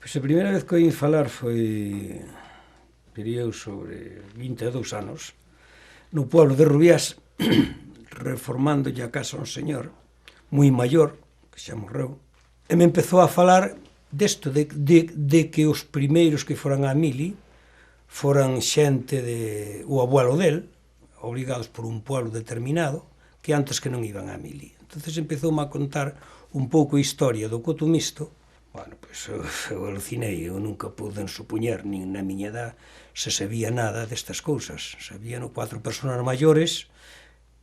Pois a primeira vez que oí falar foi, diría eu, sobre 22 anos, no pueblo de Rubiás, reformándolle a casa a un señor moi maior, que xa morreu, e me empezou a falar desto, de que os primeiros que foran a Mili foran xente de o abuelo del, obrigados por un pueblo determinado, que antes que non iban a Mili. Entonces empezoume a contar un pouco a historia do Cotomisto. Bueno, pois eu alucinei, eu nunca pude supoñer, nin na miña edad, se sabía nada destas cousas. Sabían 4 persoas maiores,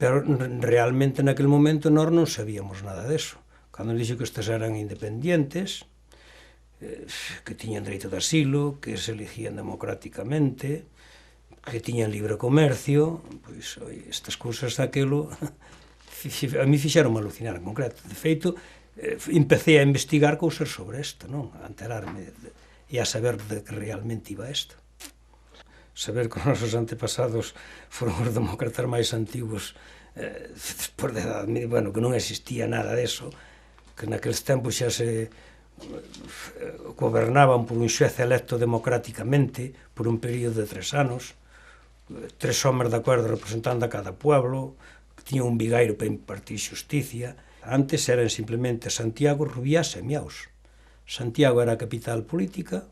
pero realmente naquele momento nós non sabíamos nada deso. Cando dixo que estes eran independientes, que tiñan dereito de asilo, que se elegían democráticamente, que tiñan libre comercio, pois, oi, estas cousas daquelo, a mí fixeron alucinar en concreto. De feito, empecé a investigar cousas sobre isto, non? A enterarme e a saber de que realmente iba isto. Saber que os nosos antepasados foron os demócratas máis antigos despois da Edad Media, bueno, que non existía nada deso, que naqueles tempos xa se gobernaban por un xuez electo democráticamente por un período de 3 anos, 3 homes de acordo representando a cada pueblo, que tiñan un vigairo para impartir xusticia. Antes eran simplemente Santiago, Rubiás e Miaus. Santiago era a capital política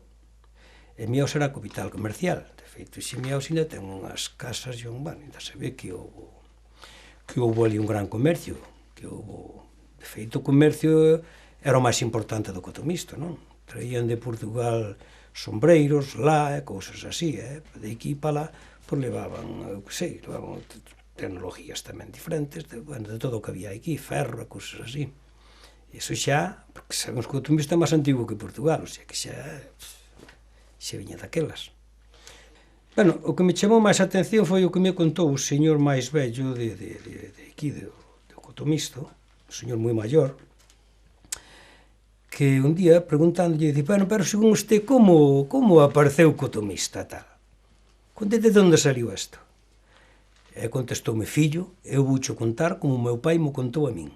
e Miaus era a capital comercial. De feito, ese Miaus ainda ten unhas casas e bueno, ainda se ve que houve ali un gran comercio, de feito, o comercio era o máis importante do Cotomisto, non? Traían de Portugal sombreiros, lá, e cousas así, de aquí para lá, pois levaban, eu que sei, levaban tecnologías tamén diferentes, de todo o que había aquí, ferro e cousas así. Iso xa, porque sabemos que o Cotomisto é máis antigo que Portugal, o sea que xa viña daquelas. Bueno, o que me chamou máis a atención foi o que me contou o señor máis vello de aquí, do Cotomisto, un señor moi maior, que un día, preguntándolle, dice, bueno, pero según usted, como apareceu o Cotomista, tal? De onde saliu isto? E contestoume, fillo, eu voucho contar como o meu pai mo contou a min.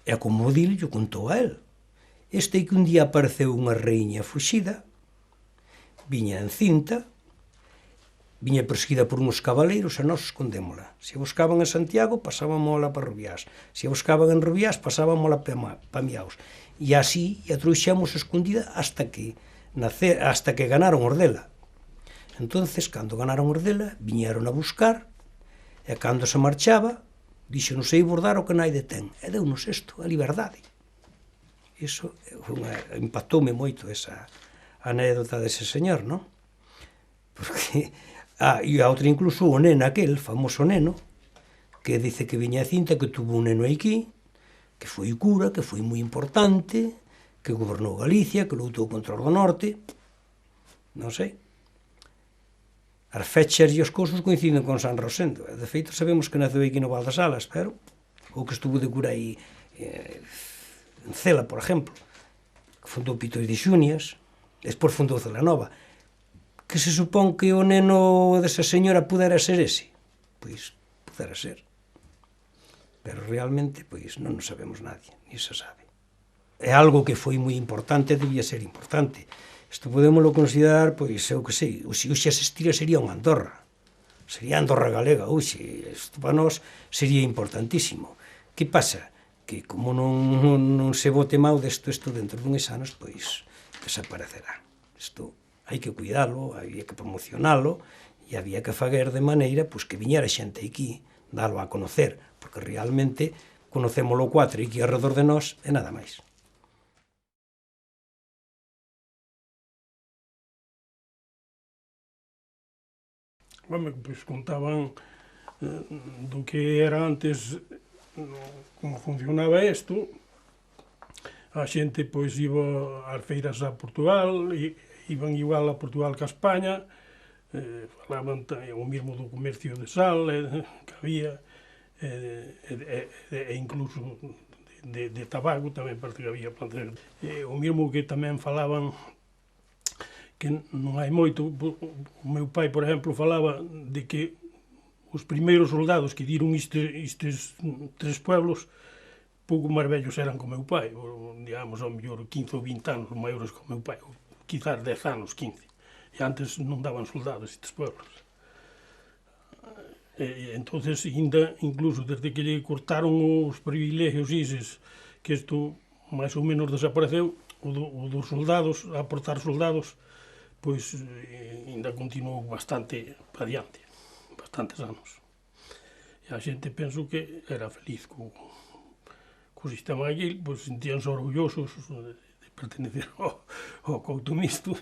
E como o dil, yo contou a él. Este é que un día apareceu unha reiña fuxida, viña encinta, viña perseguida por uns cabaleiros e nós escondémola. Se a buscaban en Santiago, pasábamos para Rubiás. Se a buscaban en Rubiás, pasábamos para Miaus. E así a trouxemos escondida hasta que ganaron os dela. Entonces, cando ganaron os dela, viñeron a buscar, e cando se marchaba, dixo, non sei bordar o que naide ten. E deu-nos isto, a liberdade. Iso impactoume moito, esa anécdota dese señor, non? Porque, e a outra incluso, o neno aquel, famoso neno, que dice que viña a cinta, que tuvo un neno aquí, que foi cura, que foi moi importante, que gobernou Galicia, que lutou contra o do norte, non sei. As fechas e os cousos coinciden con San Rosendo. De feito, sabemos que naceu aquí no Val das Alas, pero ou que estuvo de cura aí en Cela, por exemplo, que fundou Pitos de Xunias, despois fundou Celanova, que se supón que o neno desa señora pudera ser ese. Pois, pudera ser. Pero realmente, pois, non sabemos nadie, ni se sabe. É algo que foi moi importante, debía ser importante. Isto podémoslo considerar, pois, eu que sei, se hoxe existira sería unha Andorra. Sería Andorra galega, hoxe. Isto para nós sería importantísimo. Que pasa? Que como non se bote mau desto dentro dunhas anos, pois, desaparecerá. Isto hai que cuidalo, había que promocionalo, e había que fazer de maneira pois, que viñera xente aquí, dalo a conocer, porque realmente conocémolo 4 aquí alrededor de nós e nada máis. Home, pois contaban do que era antes, como funcionaba isto. A xente pois iba ás feiras a Portugal, iban igual a Portugal que a España, falaban o mesmo do comercio de sal que había, e incluso de tabaco tamén parece que había plantas. O mesmo que tamén falaban, que non hai moito, o meu pai, por exemplo, falaba de que os primeiros soldados que diron estes 3 pueblos pouco máis vellos eran co meu pai, digamos, ao mellor 15 ou 20 anos maiores co meu pai, ou quizás 10 anos, 15. E antes non daban soldados estes pueblos. Entonces, incluso desde que lle cortaron os privilegios ises, que isto máis ou menos desapareceu, o dos soldados, a aportar soldados, pois ainda continuou bastante para diante, bastantes anos. E a xente penso que era feliz co sistema aquí, pois sentíanse orgullosos de pertenecer ao couto misto.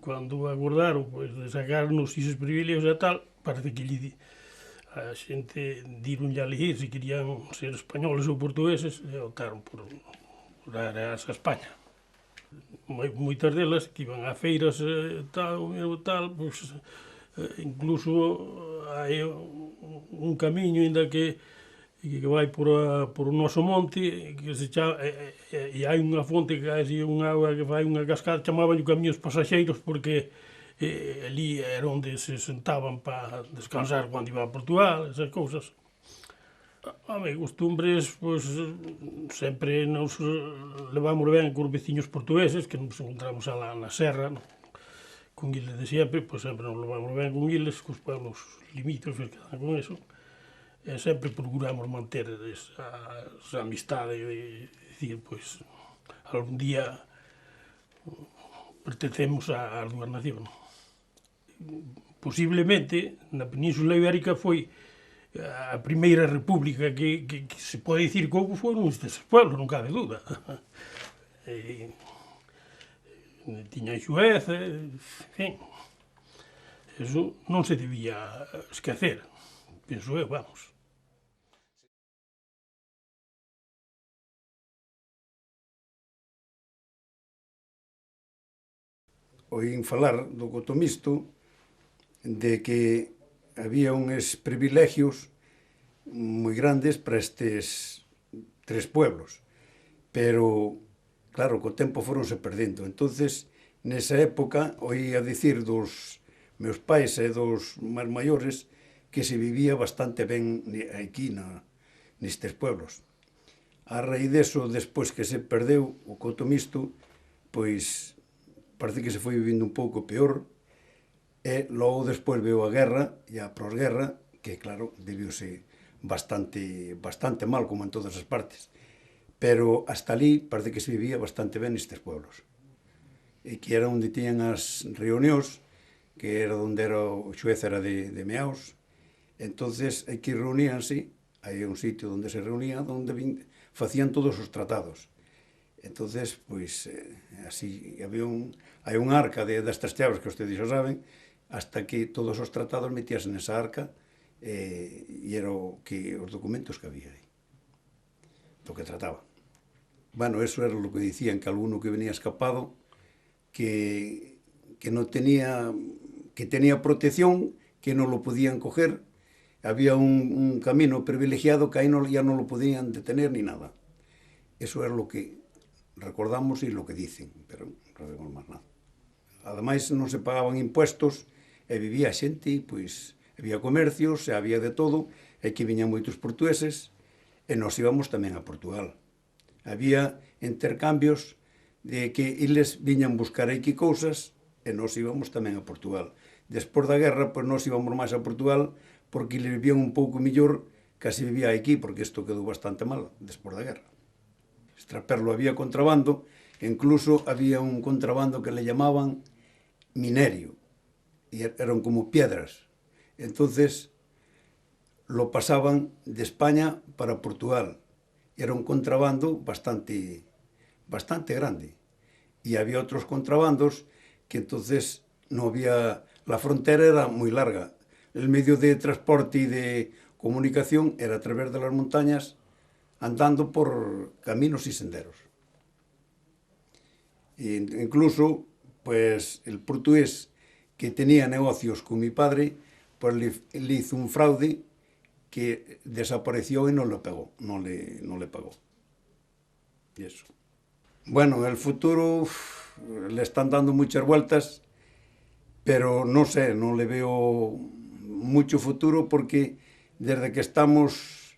Cando acordaron pois, de sacarnos eses privilegios e tal, parece que a xente dironlle a elegir se querían ser españoles ou portugueses e optaron por arrearse a España. Moitas delas que iban a feiras tal, pois, incluso hai un camiño ainda que vai por o noso monte que se chama, e hai unha fonte que hai unha auga que fai unha cascada, chamaban o camiño dos pasaxeiros porque ali era onde se sentaban para descansar cando iban a Portugal, esas cousas. Home, costumbres, pois, sempre nos levamos ben cos veciños portugueses, que nos encontramos alá na serra, no? Con eles de sempre, pois sempre nos levamos ben con eles, cos pueblos limítrofes que dan con eso, e sempre procuramos manter esa amistade de dicir, pois, algún día pertencemos ás dúas nacións. Posiblemente, na Península Ibérica foi a primeira república que se pode dicir que houve foron estes pueblos, non cabe dúda. Tiñan xuez, en fin, eso non se debía esquecer, penso eu, vamos. Oín falar do cotomisto de que había uns privilegios moi grandes para estes tres pueblos, pero, claro, co tempo foronse perdendo. Entonces, nesa época, oía dicir dos meus pais e dos máis maiores que se vivía bastante ben aquí nestes pueblos. A raíz deso, despois que se perdeu o cotomisto, pois parece que se foi vivindo un pouco peor, e logo despois veo a guerra e a posguerra, que claro, debiuse bastante mal, como en todas as partes. Pero hasta ali parece que se vivía bastante ben nestes pueblos. E que era onde tiñan as reunións, que era onde era o xuez era de Meaos. Entonces, aquí reuníanse, hai un sitio onde se reunían, onde facían todos os tratados. Entonces, pois, así, hai un arca destas chaves que ustedes xa saben, hasta que todos os tratados metíase nesa arca e era os documentos que había aí, do que trataba. Bueno, eso era lo que dicían, que alguno que venía escapado, que no tenía, que tenía protección, que non lo podían coger, había un camino privilegiado que aí ya no lo podían detener ni nada. Eso era lo que recordamos e lo que dicen, pero non sabemos máis nada. Ademais, non se pagaban impuestos, e vivía xente, pois, había comercios, e había de todo, e que viñan moitos portugueses, e nós íbamos tamén a Portugal. Había intercambios de que eles viñan buscar aquí cousas, e nós íbamos tamén a Portugal. Despois da guerra, pois nós íbamos máis a Portugal, porque eles vivían un pouco millor que se vivía aquí, porque isto quedou bastante mal despois da guerra. Extraperlo había contrabando, e incluso había un contrabando que le llamaban minerio, e eran como piedras. Entonces, lo pasaban de España para Portugal. Era un contrabando bastante grande. E había outros contrabandos que entonces no había... La frontera era moi larga. El medio de transporte e de comunicación era a través de las montañas, andando por caminos e senderos. E incluso, pues, el portugués que tenía negocios con mi padre, pues le hizo un fraude que desapareció y no le pagó. Y eso. Bueno, el futuro le están dando muchas vueltas, pero no sé, no le veo mucho futuro porque desde que estamos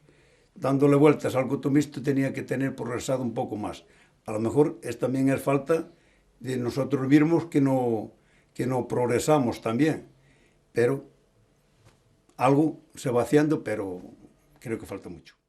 dándole vueltas al cotomisto tenía que tener progresado un poco más. A lo mejor también es falta de nosotros mismos que no progresamos también, pero algo se va haciendo, pero creo que falta mucho.